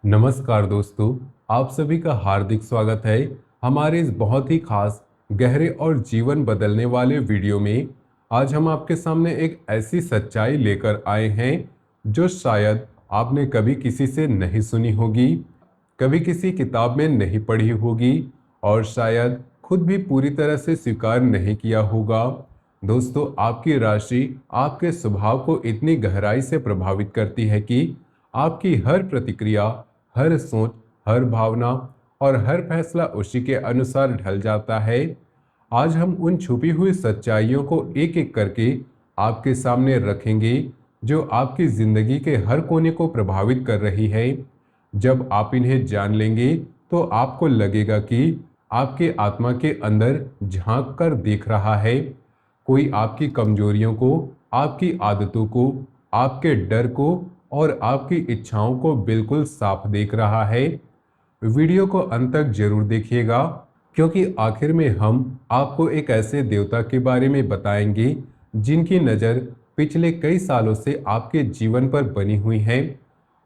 नमस्कार दोस्तों, आप सभी का हार्दिक स्वागत है हमारे इस बहुत ही खास, गहरे और जीवन बदलने वाले वीडियो में। आज हम आपके सामने एक ऐसी सच्चाई लेकर आए हैं जो शायद आपने कभी किसी से नहीं सुनी होगी, कभी किसी किताब में नहीं पढ़ी होगी और शायद खुद भी पूरी तरह से स्वीकार नहीं किया होगा। दोस्तों, आपकी राशि आपके स्वभाव को इतनी गहराई से प्रभावित करती है कि आपकी हर प्रतिक्रिया, हर सोच, हर भावना और हर फैसला उसी के अनुसार ढल जाता है। आज हम उन छुपी हुई सच्चाइयों को एक एक करके आपके सामने रखेंगे जो आपकी जिंदगी के हर कोने को प्रभावित कर रही है। जब आप इन्हें जान लेंगे तो आपको लगेगा कि आपके आत्मा के अंदर झांक कर देख रहा है। कोई आपकी कमजोरियों को, आपकी आदतों को, आपके डर को और आपकी इच्छाओं को बिल्कुल साफ देख रहा है। वीडियो को अंत तक जरूर देखिएगा, क्योंकि आखिर में हम आपको एक ऐसे देवता के बारे में बताएंगे जिनकी नज़र पिछले कई सालों से आपके जीवन पर बनी हुई है।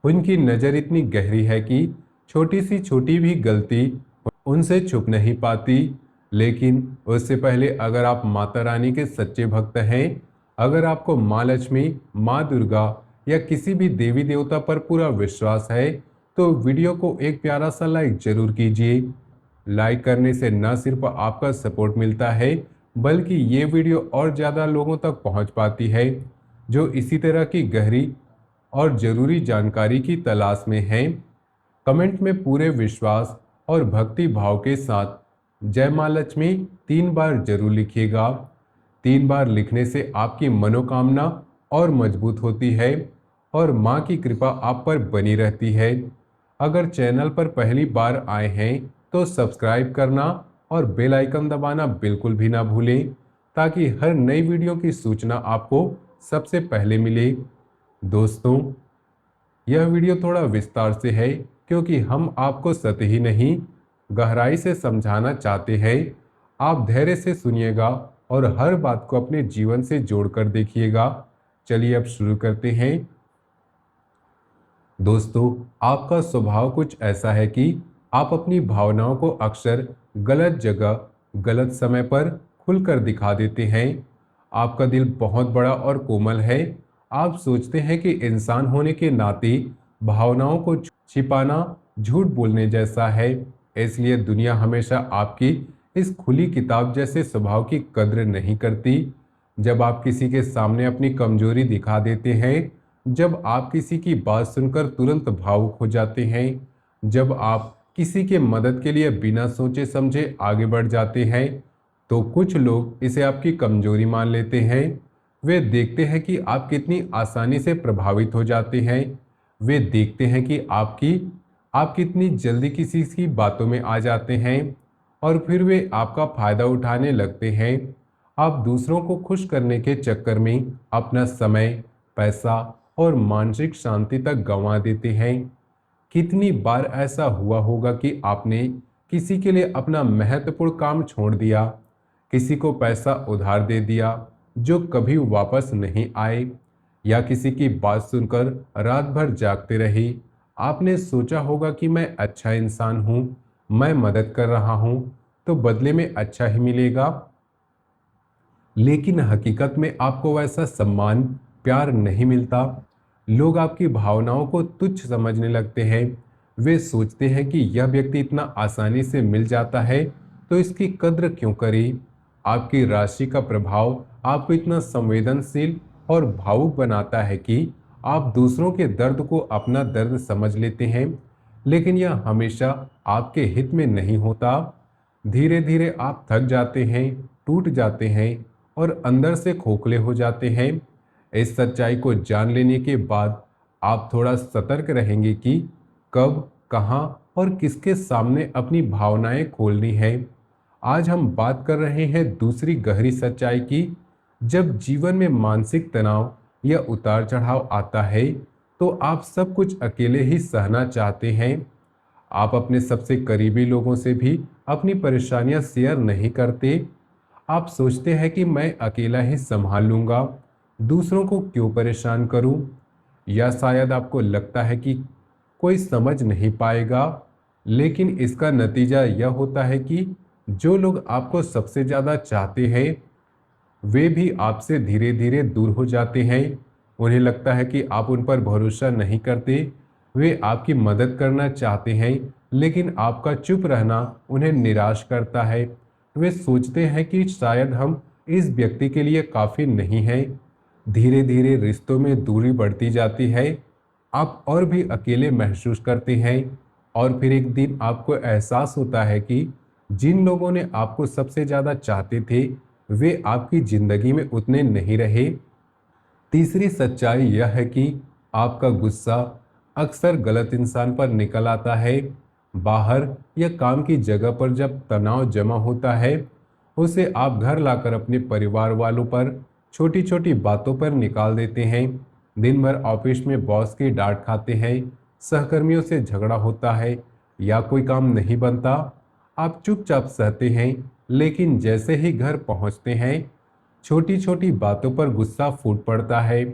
उनकी नज़र इतनी गहरी है कि छोटी सी छोटी भी गलती उनसे छुप नहीं पाती। लेकिन उससे पहले, अगर आप माता रानी के सच्चे भक्त हैं, अगर आपको माँ लक्ष्मी, माँ दुर्गा या किसी भी देवी देवता पर पूरा विश्वास है, तो वीडियो को एक प्यारा सा लाइक जरूर कीजिए। लाइक करने से न सिर्फ आपका सपोर्ट मिलता है, बल्कि ये वीडियो और ज़्यादा लोगों तक पहुंच पाती है जो इसी तरह की गहरी और ज़रूरी जानकारी की तलाश में हैं। कमेंट में पूरे विश्वास और भक्ति भाव के साथ जय माँ लक्ष्मी 3 बार जरूर लिखिएगा। 3 बार लिखने से आपकी मनोकामना और मजबूत होती है और माँ की कृपा आप पर बनी रहती है। अगर चैनल पर पहली बार आए हैं तो सब्सक्राइब करना और बेल आइकन दबाना बिल्कुल भी ना भूलें, ताकि हर नई वीडियो की सूचना आपको सबसे पहले मिले। दोस्तों, यह वीडियो थोड़ा विस्तार से है, क्योंकि हम आपको सतही नहीं, गहराई से समझाना चाहते हैं। आप धैर्य से सुनिएगा और हर बात को अपने जीवन से जोड़कर देखिएगा। चलिए अब शुरू करते हैं। दोस्तों, आपका स्वभाव कुछ ऐसा है कि आप अपनी भावनाओं को अक्सर गलत जगह, गलत समय पर खुलकर दिखा देते हैं। आपका दिल बहुत बड़ा और कोमल है। आप सोचते हैं कि इंसान होने के नाते भावनाओं को छिपाना झूठ बोलने जैसा है। इसलिए दुनिया हमेशा आपकी इस खुली किताब जैसे स्वभाव की कद्र नहीं करती। जब आप किसी के सामने अपनी कमजोरी दिखा देते हैं, जब आप किसी की बात सुनकर तुरंत भावुक हो जाते हैं, जब आप किसी के मदद के लिए बिना सोचे समझे आगे बढ़ जाते हैं, तो कुछ लोग इसे आपकी कमजोरी मान लेते हैं। वे देखते हैं कि आप कितनी आसानी से प्रभावित हो जाते हैं। वे देखते हैं कि आप कितनी जल्दी किसी की बातों में आ जाते हैं और फिर वे आपका फायदा उठाने लगते हैं। आप दूसरों को खुश करने के चक्कर में अपना समय, पैसा और मानसिक शांति तक गंवा देते हैं। कितनी बार ऐसा हुआ होगा कि आपने किसी के लिए अपना महत्वपूर्ण काम छोड़ दिया, किसी को पैसा उधार दे दिया जो कभी वापस नहीं आए, या किसी की बात सुनकर रात भर जागते रहे। आपने सोचा होगा कि मैं अच्छा इंसान हूँ, मैं मदद कर रहा हूँ, तो बदले में अच्छा ही मिलेगा। लेकिन हकीकत में आपको वैसा सम्मान, प्यार नहीं मिलता। लोग आपकी भावनाओं को तुच्छ समझने लगते हैं। वे सोचते हैं कि यह व्यक्ति इतना आसानी से मिल जाता है, तो इसकी कद्र क्यों करें। आपकी राशि का प्रभाव आपको इतना संवेदनशील और भावुक बनाता है कि आप दूसरों के दर्द को अपना दर्द समझ लेते हैं। लेकिन यह हमेशा आपके हित में नहीं होता। धीरे धीरे आप थक जाते हैं, टूट जाते हैं और अंदर से खोखले हो जाते हैं। इस सच्चाई को जान लेने के बाद आप थोड़ा सतर्क रहेंगे कि कब, कहाँ और किसके सामने अपनी भावनाएं खोलनी है। आज हम बात कर रहे हैं दूसरी गहरी सच्चाई की। जब जीवन में मानसिक तनाव या उतार चढ़ाव आता है, तो आप सब कुछ अकेले ही सहना चाहते हैं। आप अपने सबसे करीबी लोगों से भी अपनी परेशानियां शेयर नहीं करते। आप सोचते हैं कि मैं अकेला ही संभाल लूंगा, दूसरों को क्यों परेशान करूं। या शायद आपको लगता है कि कोई समझ नहीं पाएगा। लेकिन इसका नतीजा यह होता है कि जो लोग आपको सबसे ज़्यादा चाहते हैं वे भी आपसे धीरे धीरे दूर हो जाते हैं। उन्हें लगता है कि आप उन पर भरोसा नहीं करते। वे आपकी मदद करना चाहते हैं लेकिन आपका चुप रहना उन्हें निराश करता है। वे सोचते हैं कि शायद हम इस व्यक्ति के लिए काफ़ी नहीं हैं। धीरे धीरे रिश्तों में दूरी बढ़ती जाती है। आप और भी अकेले महसूस करते हैं और फिर एक दिन आपको एहसास होता है कि जिन लोगों ने आपको सबसे ज़्यादा चाहते थे वे आपकी ज़िंदगी में उतने नहीं रहे। तीसरी सच्चाई यह है कि आपका गुस्सा अक्सर गलत इंसान पर निकल आता है। बाहर या काम की जगह पर जब तनाव जमा होता है उसे आप घर लाकर अपने परिवार वालों पर छोटी छोटी बातों पर निकाल देते हैं। दिन भर ऑफिस में बॉस की डांट खाते हैं, सहकर्मियों से झगड़ा होता है या कोई काम नहीं बनता। आप चुपचाप सहते हैं लेकिन जैसे ही घर पहुंचते हैं छोटी छोटी बातों पर गुस्सा फूट पड़ता है।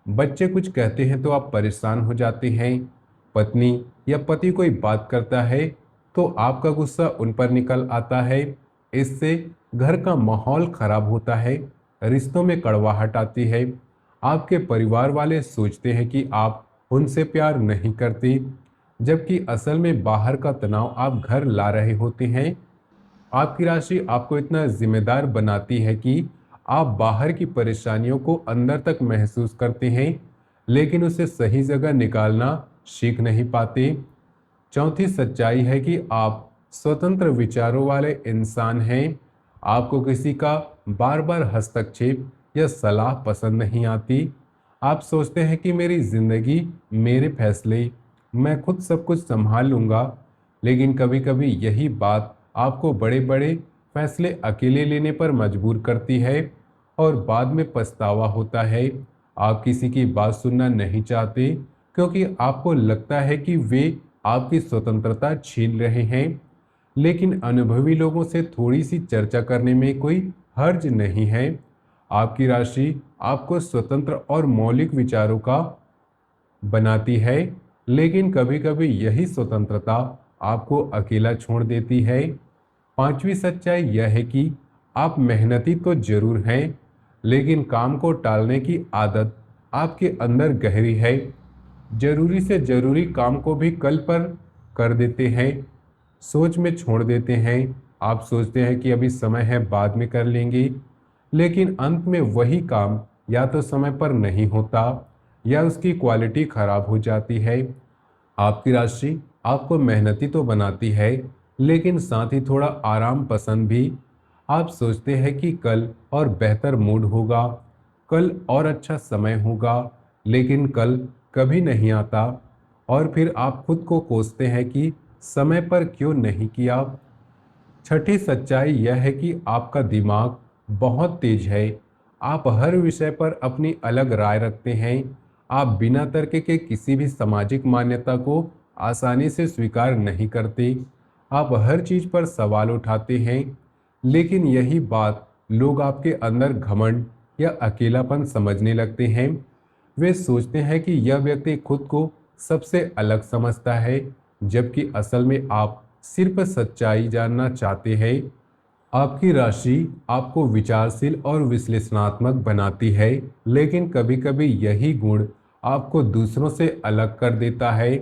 बच्चे कुछ कहते हैं तो आप परेशान हो जाते हैं। पत्नी या पति कोई बात करता है तो आपका गुस्सा उन पर निकल आता है। इससे घर का माहौल खराब होता है, रिश्तों में कड़वाहट आती है। आपके परिवार वाले सोचते हैं कि आप उनसे प्यार नहीं करते, जबकि असल में बाहर का तनाव आप घर ला रहे होते हैं। आपकी राशि आपको इतना जिम्मेदार बनाती है कि आप बाहर की परेशानियों को अंदर तक महसूस करते हैं लेकिन उसे सही जगह निकालना सीख नहीं पाते। चौथी सच्चाई है कि आप स्वतंत्र विचारों वाले इंसान हैं। आपको किसी का बार बार हस्तक्षेप या सलाह पसंद नहीं आती। आप सोचते हैं कि मेरी जिंदगी, मेरे फैसले, मैं खुद सब कुछ संभाल लूंगा। लेकिन कभी कभी यही बात आपको बड़े बड़े फैसले अकेले लेने पर मजबूर करती है और बाद में पछतावा होता है। आप किसी की बात सुनना नहीं चाहते क्योंकि आपको लगता है कि वे आपकी स्वतंत्रता छीन रहे हैं। लेकिन अनुभवी लोगों से थोड़ी सी चर्चा करने में कोई हर्ज नहीं है। आपकी राशि आपको स्वतंत्र और मौलिक विचारों का बनाती है लेकिन कभी कभी यही स्वतंत्रता आपको अकेला छोड़ देती है। पांचवी सच्चाई यह है कि आप मेहनती तो जरूर हैं लेकिन काम को टालने की आदत आपके अंदर गहरी है। जरूरी से जरूरी काम को भी कल पर कर देते हैं, सोच में छोड़ देते हैं। आप सोचते हैं कि अभी समय है, बाद में कर लेंगे, लेकिन अंत में वही काम या तो समय पर नहीं होता या उसकी क्वालिटी खराब हो जाती है। आपकी राशि आपको मेहनती तो बनाती है लेकिन साथ ही थोड़ा आराम पसंद भी। आप सोचते हैं कि कल और बेहतर मूड होगा, कल और अच्छा समय होगा, लेकिन कल कभी नहीं आता और फिर आप खुद को कोसते हैं कि समय पर क्यों नहीं किया। छठी सच्चाई यह है कि आपका दिमाग बहुत तेज है। आप हर विषय पर अपनी अलग राय रखते हैं। आप बिना तर्क के किसी भी सामाजिक मान्यता को आसानी से स्वीकार नहीं करते। आप हर चीज पर सवाल उठाते हैं, लेकिन यही बात लोग आपके अंदर घमंड या अकेलापन समझने लगते हैं। वे सोचते हैं कि यह व्यक्ति खुद को सबसे अलग समझता है, जबकि असल में आप सिर्फ सच्चाई जानना चाहते हैं। आपकी राशि आपको विचारशील और विश्लेषणात्मक बनाती है, लेकिन कभी कभी यही गुण आपको दूसरों से अलग कर देता है।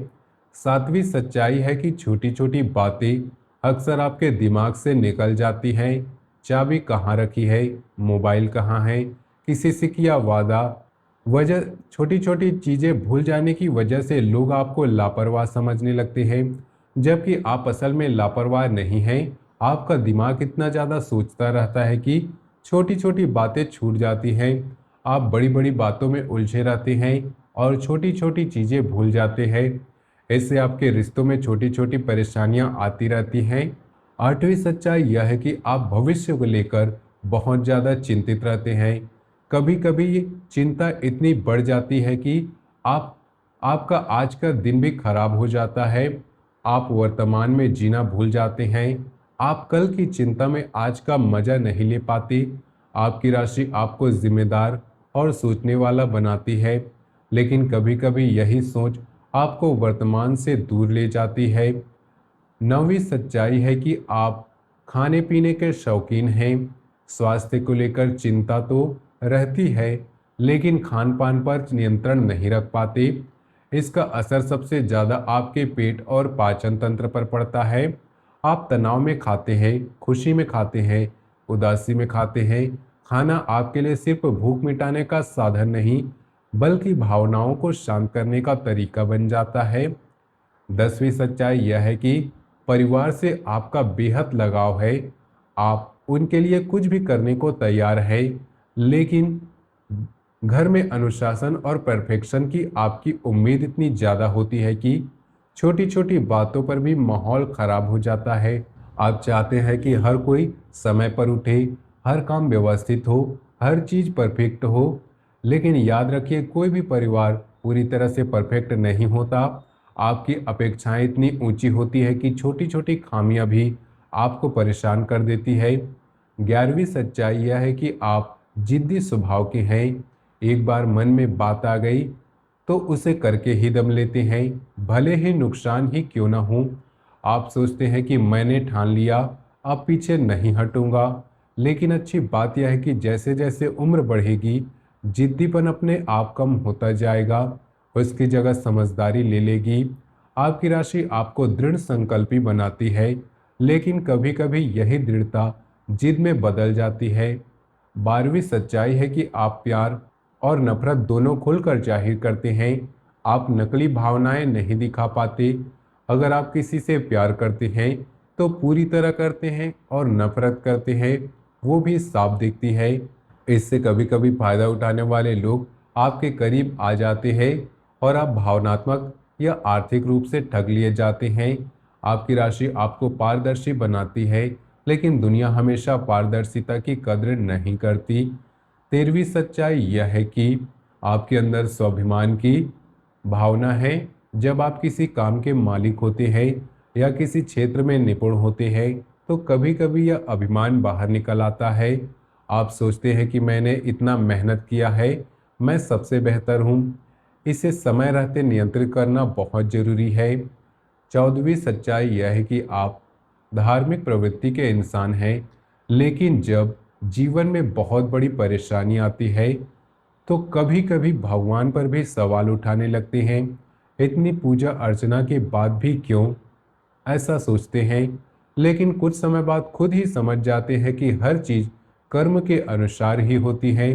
सातवीं सच्चाई है कि छोटी छोटी बातें अक्सर आपके दिमाग से निकल जाती हैं। चाबी कहाँ रखी है, मोबाइल कहाँ है, किसी से किया वादा। वजह छोटी छोटी चीज़ें भूल जाने की वजह से लोग आपको लापरवाह समझने लगते हैं, जबकि आप असल में लापरवाह नहीं हैं। आपका दिमाग इतना ज़्यादा सोचता रहता है कि छोटी छोटी बातें छूट जाती हैं। आप बड़ी बड़ी बातों में उलझे रहते हैं और छोटी छोटी चीज़ें भूल जाते हैं। इससे आपके रिश्तों में छोटी छोटी परेशानियां आती रहती हैं। आठवीं सच्चाई यह है कि आप भविष्य को लेकर बहुत ज़्यादा चिंतित रहते हैं। कभी कभी ये चिंता इतनी बढ़ जाती है कि आपका आज का दिन भी खराब हो जाता है। आप वर्तमान में जीना भूल जाते हैं। आप कल की चिंता में आज का मजा नहीं ले पाते। आपकी राशि आपको जिम्मेदार और सोचने वाला बनाती है, लेकिन कभी कभी यही सोच आपको वर्तमान से दूर ले जाती है। नौवीं सच्चाई है कि आप खाने पीने के शौकीन हैं। स्वास्थ्य को लेकर चिंता तो रहती है, लेकिन खान पान पर नियंत्रण नहीं रख पाते। इसका असर सबसे ज़्यादा आपके पेट और पाचन तंत्र पर पड़ता है। आप तनाव में खाते हैं, खुशी में खाते हैं, उदासी में खाते हैं। खाना आपके लिए सिर्फ भूख मिटाने का साधन नहीं, बल्कि भावनाओं को शांत करने का तरीका बन जाता है। 10वीं सच्चाई यह है कि परिवार से आपका बेहद लगाव है। आप उनके लिए कुछ भी करने को तैयार है, लेकिन घर में अनुशासन और परफेक्शन की आपकी उम्मीद इतनी ज़्यादा होती है कि छोटी छोटी बातों पर भी माहौल खराब हो जाता है। आप चाहते हैं कि हर कोई समय पर उठे, हर काम व्यवस्थित हो, हर चीज़ परफेक्ट हो। लेकिन याद रखिए, कोई भी परिवार पूरी तरह से परफेक्ट नहीं होता। आपकी अपेक्षाएं इतनी ऊंची होती है कि छोटी छोटी खामियां भी आपको परेशान कर देती है। 11वीं सच्चाई यह है कि आप जिद्दी स्वभाव के हैं। एक बार मन में बात आ गई तो उसे करके ही दम लेते हैं, भले ही नुकसान ही क्यों ना हो। आप सोचते हैं कि मैंने ठान लिया, अब पीछे नहीं हटूंगा। लेकिन अच्छी बात यह है कि जैसे जैसे उम्र बढ़ेगी, जिद्दीपन अपने आप कम होता जाएगा, उसकी जगह समझदारी ले लेगी। आपकी राशि आपको दृढ़ संकल्पी बनाती है, लेकिन कभी कभी यही दृढ़ता जिद में बदल जाती है। 12वीं सच्चाई है कि आप प्यार और नफरत दोनों खुलकर जाहिर करते हैं। आप नकली भावनाएं नहीं दिखा पाते। अगर आप किसी से प्यार करते हैं तो पूरी तरह करते हैं, और नफरत करते हैं वो भी साफ दिखती है। इससे कभी कभी फायदा उठाने वाले लोग आपके करीब आ जाते हैं और आप भावनात्मक या आर्थिक रूप से ठग लिए जाते हैं। आपकी राशि आपको पारदर्शी बनाती है, लेकिन दुनिया हमेशा पारदर्शिता की कद्र नहीं करती। 13वीं सच्चाई यह है कि आपके अंदर स्वाभिमान की भावना है। जब आप किसी काम के मालिक होते हैं या किसी क्षेत्र में निपुण होते हैं, तो कभी कभी यह अभिमान बाहर निकल आता है। आप सोचते हैं कि मैंने इतना मेहनत किया है, मैं सबसे बेहतर हूँ। इसे समय रहते नियंत्रित करना बहुत जरूरी है। 14वीं सच्चाई यह है कि आप धार्मिक प्रवृत्ति के इंसान हैं, लेकिन जब जीवन में बहुत बड़ी परेशानी आती है तो कभी कभी भगवान पर भी सवाल उठाने लगते हैं। इतनी पूजा अर्चना के बाद भी क्यों, ऐसा सोचते हैं। लेकिन कुछ समय बाद खुद ही समझ जाते हैं कि हर चीज कर्म के अनुसार ही होती है।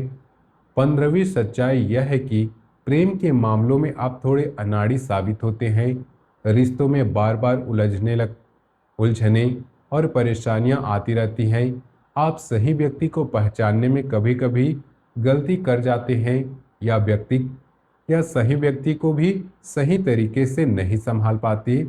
15वीं सच्चाई यह है कि प्रेम के मामलों में आप थोड़े अनाड़ी साबित होते हैं। रिश्तों में बार बार उलझने और परेशानियां आती रहती हैं। आप सही व्यक्ति को पहचानने में कभी कभी गलती कर जाते हैं, या सही व्यक्ति को भी सही तरीके से नहीं संभाल पाते।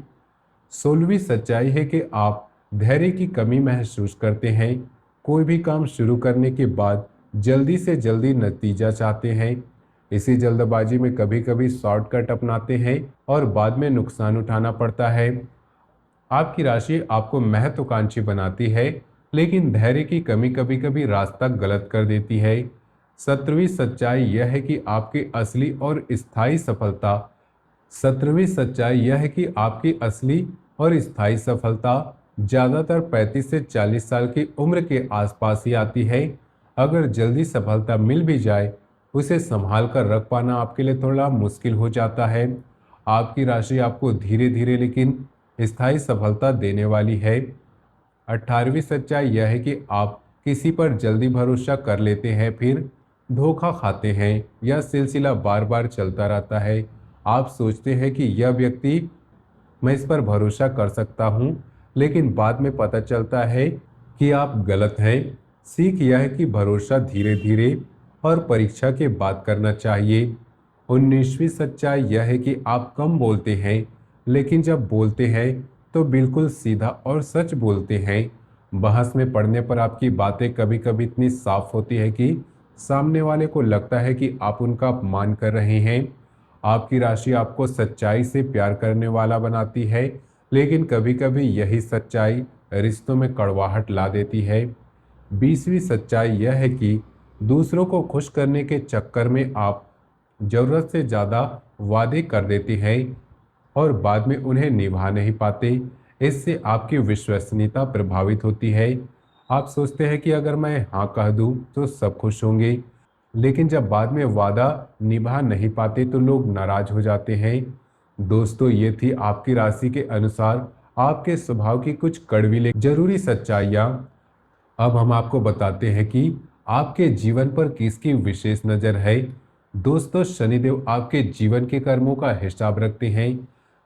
16वीं सच्चाई है कि आप धैर्य की कमी महसूस करते हैं। कोई भी काम शुरू करने के बाद जल्दी से जल्दी नतीजा चाहते हैं। इसी जल्दबाजी में कभी कभी शॉर्टकट अपनाते हैं और बाद में नुकसान उठाना पड़ता है। आपकी राशि आपको महत्वाकांक्षी बनाती है, लेकिन धैर्य की कमी कभी कभी रास्ता गलत कर देती है। 17वीं सच्चाई यह है कि आपकी असली और स्थायी सफलता 17वीं सच्चाई यह है कि आपकी असली और स्थायी सफलता ज़्यादातर 35 से 40 साल की उम्र के आसपास ही आती है। अगर जल्दी सफलता मिल भी जाए, उसे संभाल कर रख पाना आपके लिए थोड़ा मुश्किल हो जाता है। आपकी राशि आपको धीरे धीरे लेकिन स्थायी सफलता देने वाली है। 18वीं सच्चाई यह है कि आप किसी पर जल्दी भरोसा कर लेते हैं, फिर धोखा खाते हैं। यह सिलसिला बार बार चलता रहता है। आप सोचते हैं कि यह व्यक्ति, मैं इस पर भरोसा कर सकता हूँ, लेकिन बाद में पता चलता है कि आप गलत हैं। सीख यह है कि भरोसा धीरे धीरे और परीक्षा के बाद करना चाहिए। 19वीं सच्चाई यह है कि आप कम बोलते हैं, लेकिन जब बोलते हैं तो बिल्कुल सीधा और सच बोलते हैं। बहस में पड़ने पर आपकी बातें कभी कभी इतनी साफ होती है कि सामने वाले को लगता है कि आप उनका अपमान कर रहे हैं। आपकी राशि आपको सच्चाई से प्यार करने वाला बनाती है, लेकिन कभी कभी यही सच्चाई रिश्तों में कड़वाहट ला देती है। 20वीं सच्चाई यह है कि दूसरों को खुश करने के चक्कर में आप जरूरत से ज़्यादा वादे कर देते हैं। और बाद में उन्हें निभा नहीं पाते। इससे आपकी विश्वसनीयता प्रभावित होती है। आप सोचते हैं कि अगर मैं हाँ कह दूं तो सब खुश होंगे, लेकिन जब बाद में वादा निभा नहीं पाते तो लोग नाराज हो जाते हैं। दोस्तों, ये थी आपकी राशि के अनुसार आपके स्वभाव की कुछ कड़वी लेकिन जरूरी सच्चाइयाँ। अब हम आपको बताते हैं कि आपके जीवन पर किसकी विशेष नज़र है। दोस्तों, शनिदेव आपके जीवन के कर्मों का हिसाब रखते हैं।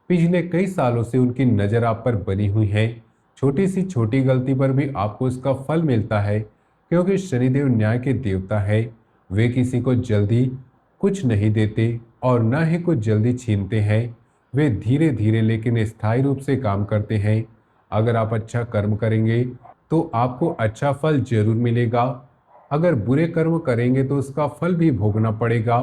पिछले कई सालों से उनकी नज़र आप पर बनी हुई है। छोटी सी छोटी गलती पर भी आपको उसका फल मिलता है, क्योंकि शनिदेव न्याय के देवता है। वे किसी को जल्दी कुछ नहीं देते और न ही कुछ जल्दी छीनते हैं। वे धीरे धीरे लेकिन स्थायी रूप से काम करते हैं। अगर आप अच्छा कर्म करेंगे तो आपको अच्छा फल जरूर मिलेगा। अगर बुरे कर्म करेंगे तो उसका फल भी भोगना पड़ेगा।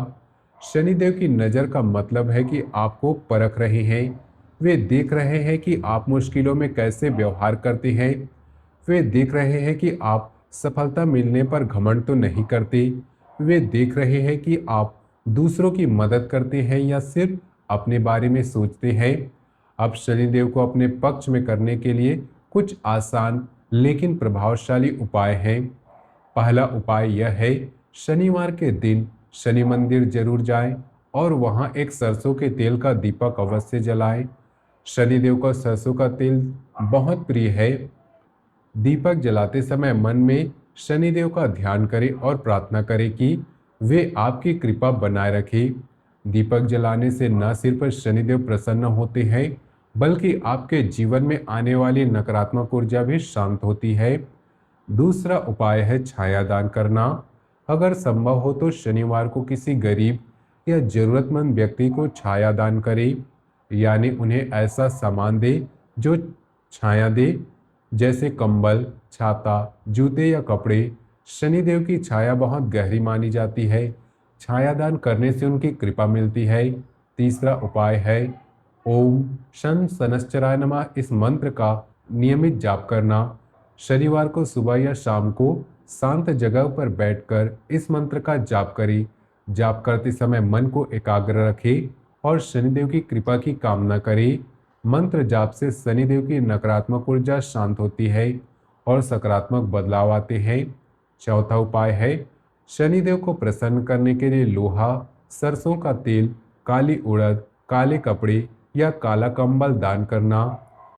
शनिदेव की नज़र का मतलब है कि आपको परख रहे हैं। वे देख रहे हैं कि आप मुश्किलों में कैसे व्यवहार करते हैं। वे देख रहे हैं कि आप सफलता मिलने पर घमंड तो नहीं करते। वे देख रहे हैं कि आप दूसरों की मदद करते हैं या सिर्फ अपने बारे में सोचते हैं। अब शनिदेव को अपने पक्ष में करने के लिए कुछ आसान लेकिन प्रभावशाली उपाय हैं। पहला उपाय यह है, शनिवार के दिन शनि मंदिर जरूर जाएं और वहां एक सरसों के तेल का दीपक अवश्य जलाएं। शनिदेव को सरसों का तेल बहुत प्रिय है। दीपक जलाते समय मन में शनिदेव का ध्यान करें और प्रार्थना करें कि वे आपकी कृपा बनाए रखें। दीपक जलाने से न सिर्फ शनिदेव प्रसन्न होते हैं, बल्कि आपके जीवन में आने वाली नकारात्मक ऊर्जा भी शांत होती है। दूसरा उपाय है छाया दान करना। अगर संभव हो तो शनिवार को किसी गरीब या जरूरतमंद व्यक्ति को छाया दान करें, यानी उन्हें ऐसा सामान दे जो छाया दे, जैसे कंबल, छाता, जूते या कपड़े। शनिदेव की छाया बहुत गहरी मानी जाती है। छायादान करने से उनकी कृपा मिलती है। तीसरा उपाय है ओम शन शनश्चराय नमः, इस मंत्र का नियमित जाप करना। शनिवार को सुबह या शाम को शांत जगह पर बैठकर इस मंत्र का जाप करें। जाप करते समय मन को एकाग्र रखें और शनिदेव की कृपा की कामना करें। मंत्र जाप से शनिदेव की नकारात्मक ऊर्जा शांत होती है और सकारात्मक बदलाव आते हैं। चौथा उपाय है, शनिदेव को प्रसन्न करने के लिए लोहा, सरसों का तेल, काली उड़द, काले कपड़े या काला कंबल दान करना।